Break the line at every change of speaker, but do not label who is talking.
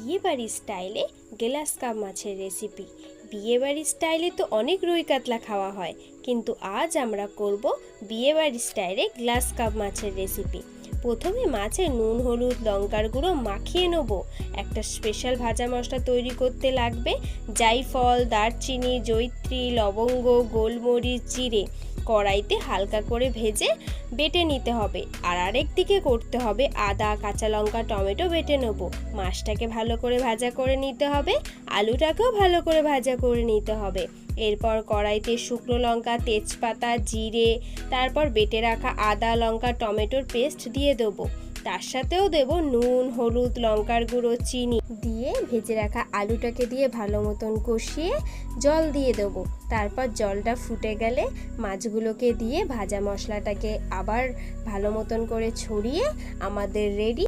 বিয়েবাড়ির স্টাইলে glass cup মাছের রেসিপি। বিয়েবাড়ির স্টাইলে তো অনেক রুই কাতলা খাওয়া হয়, কিন্তু আজ আমরা করব বিয়েবাড়ির স্টাইলে গ্লাস কাপ মাছের রেসিপি। প্রথমে মাছে নুন, হলুদ, লঙ্কার গুঁড়ো মাখিয়ে নেব। একটা স্পেশাল ভাজা মশলা তৈরি করতে লাগবে জায়ফল, দারচিনি, জয়িত্রী, লবঙ্গ, গোলমরিচ, জিরে। কড়াইতে হালকা করে ভেজে বেটে নিতে হবে। আর আরেক দিকে করতে হবে আদা, কাঁচা লঙ্কা, টমেটো বেটে নেব। মাছটাকে ভালো করে ভাজা করে নিতে হবে, আলুটাকেও ভালো করে ভাজা করে নিতে হবে। এরপর কড়াইতে শুকনো লঙ্কা, তেজপাতা, জিরে, তারপর বেটে রাখা আদা, লঙ্কা, টমেটোর পেস্ট দিয়ে দেবো। তার সাথেও দেব নুন, হলুদ, লঙ্কার গুঁড়ো, চিনি দিয়ে ভেজে রাখা আলুটাকে দিয়ে ভালো মতন কষিয়ে জল দিয়ে দেবো। তারপর জলটা ফুটে গেলে মাছগুলোকে দিয়ে ভাজা মশলাটাকে আবার ভালো মতন করে ছড়িয়ে আমাদের রেডি